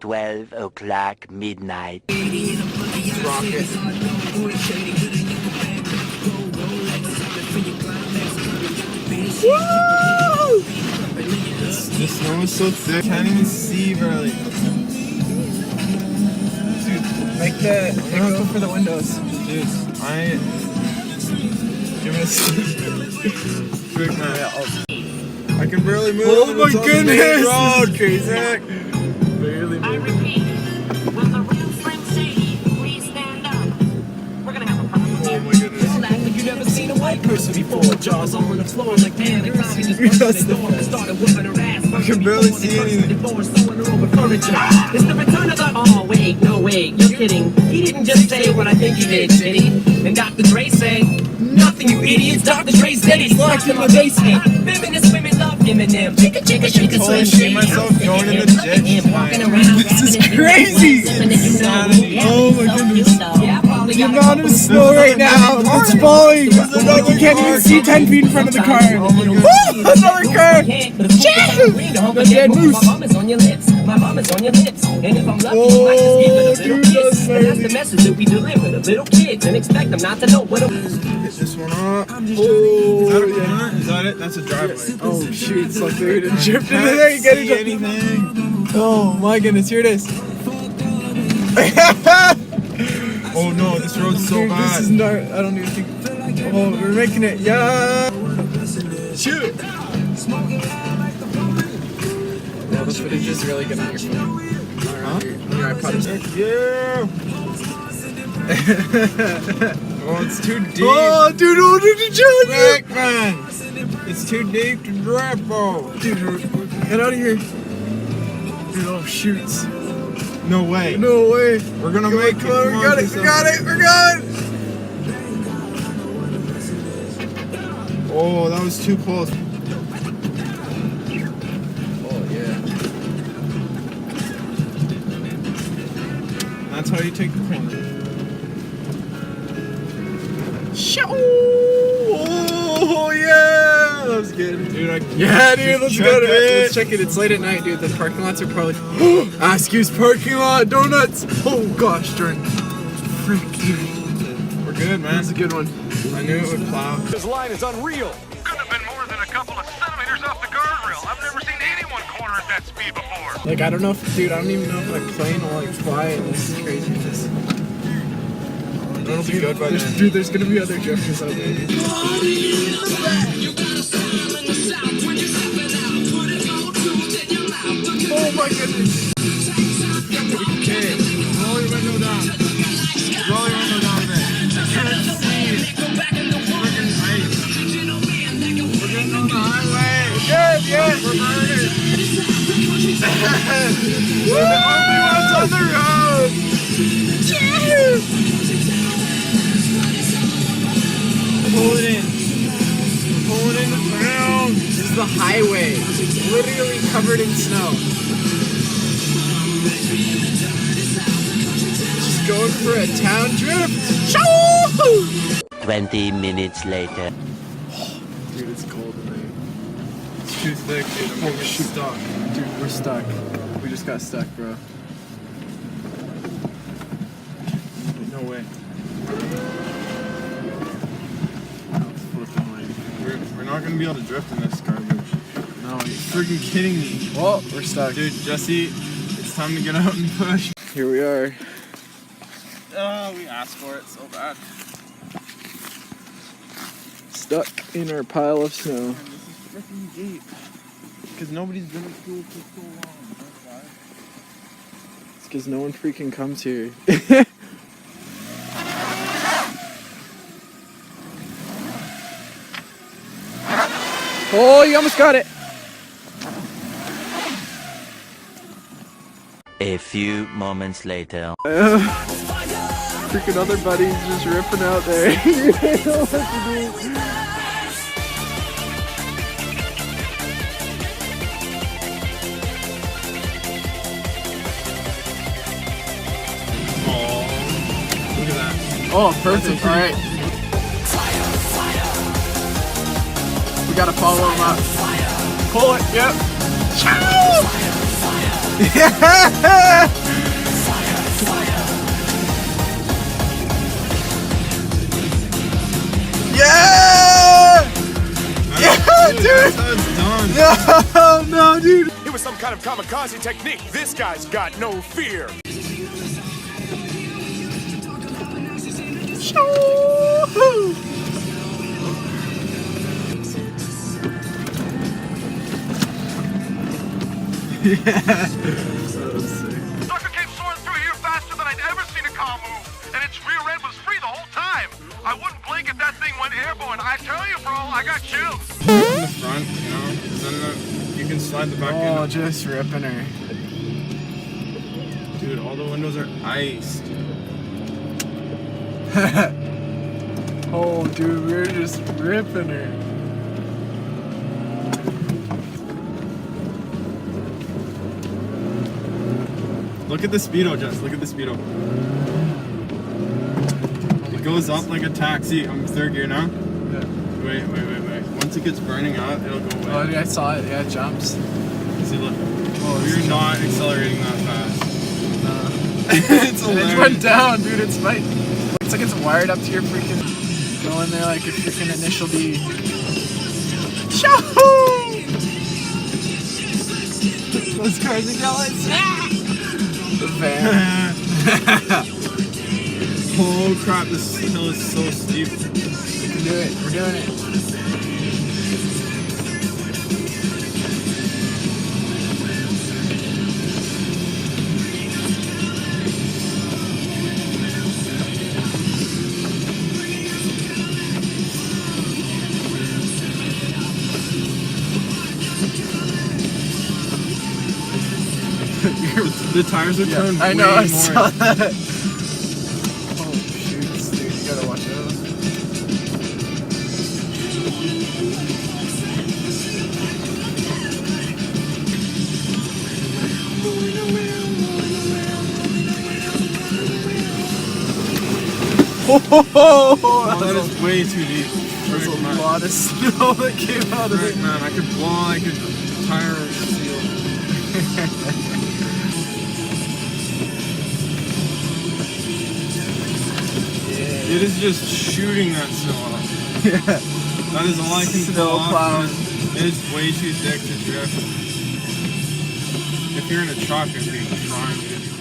12 o'clock midnight. Rocket. Woo! The snow is so thick, can't even see barely. Dude, make the echo for the windows. Dude, give me a Frick, man. Yeah, I can barely move. Oh my goodness! Road, crazy. Barely move. I repeat, will the real Slim Shady please stand up? We're gonna have a problem. Oh my goodness. Don't act like you never seen a white person before. Jaws on the floor like panic. Tommy just busted the door and started whooping her ass. I can barely see anything. It's the return of the. Oh wait, no wait, you're kidding. He didn't just say what I think he did, did he? And Dr. Dre say, nothing, you idiots. Dr. Dre's dead. He's locked in my basement. Feminist women love Eminem. Chicka chicka chicka totally Slim see Shady. myself going in the ditch. This is crazy. Oh my goodness. The amount of snow right now, it's falling. You can't even see 10 feet in front of the car. Oh my goodness. Woo! Another car! The dead moose. My mom is on your lips. My mom is on your lips. And if I'm lucky, you might just give it a little kiss. And that's the message that we deliver to little kids and expect them not to know what a. Hit this one up. Oh, Is that a corner? Is that it? That's a driveway. Oh shoot, it's like they're gonna drift into there. You get See it. anything? Oh my goodness, here it is. Oh no, this road's so Dude, bad. this is not, I don't even think. Oh, we're making it. Yeah. Shoot. Yeah, this footage is really good on your phone. Huh? On your iPod. Yeah. Oh, it's too deep. Oh, dude, what did you do? Frick, man. It's too deep to drive, bro. Dude, get out of here. Dude, oh, shoots. No way. No way. We're gonna make it. Come on, we got it. We got it. We're going. Oh, that was too close. Oh, yeah. That's how you take the corner. Oh, yeah. That was good. Dude, Yeah, dude, let's check go. it. Let's check it. It's late at night, dude. The parking lots are probably. Askews parking lot. Donuts. Oh, gosh, darn. Frick, dude. We're good, man. That's a good one. I knew it would plow. This line is unreal. Couldn't have been more than a couple of centimeters off the guardrail. I've never seen anyone corner at that speed before. Like, I don't know if, dude, I don't even know if my plane will, like, fly in this craziness. It'll be good by then. Dude, there's gonna be other drifters out there, dude. Oh my goodness. Okay, roll your window down. Roll your window down there. I can't see it. Freaking ice. We're getting on the highway. Good, yeah. We're burning. We're the only ones on the road. Pull it in. Pull it into town. This is the highway. Literally covered in snow. Just going for a town drift. Shoo! 20 minutes later. Dude, it's cold in there. It's too thick, dude. I'm gonna get stuck. Dude, we're stuck. We just got stuck, bro. No way. We're not gonna be able to drift in this garbage. No, you're freaking kidding me. Well, we're stuck. Dude, Jesse, it's time to get out and push. Here we are. Oh, we asked for it so bad. Stuck in our pile of snow. And this is freaking deep. Because nobody's been at school for so long. That's why. It's because no one freaking comes here. Oh, you almost got it. A few moments later. Freaking other buddies just ripping out there. You don't know what to do. Look at that. Oh, perfect. All right. We gotta follow him up. Pull it, yep. Yeah! kind of kamikaze technique. This guy's got no fear. Sucker came soaring through here faster than I'd ever seen a car move, and its rear end was free the whole time. I wouldn't blink if that thing went airborne. I tell you, bro, I got chills. In the front, you know, then you can slide the back Oh, in. just ripping her. Dude, all the windows are iced. Oh, dude, we're just ripping her. Look at the speedo, Jess. Look at the speedo. It goes up like a taxi. I'm third gear now. Yeah. Wait. Once it gets burning out, it'll go away. Oh, dude, I saw it. Yeah, it jumps. See, look. Oh, You're not accelerating that fast. It's It hilarious. went down, dude. It's like it's wired up to your freaking. Go in there like a freaking initial D. Shahoo! Those cars are going. The van. Oh crap, this hill is so steep. We can do it. We're doing it. The tires are turned I way know, I more. saw that. Oh, shoots, dude. You gotta watch out. Oh, that is way too deep. There's Frick, a man. lot of snow that came out of Frick, it. man, I could blow, I could tire seal. It is just shooting that snow off. Yeah. That is all I can Snow pull off. plowing. It is way too thick to drift. If you're in a truck, it'd be trying to.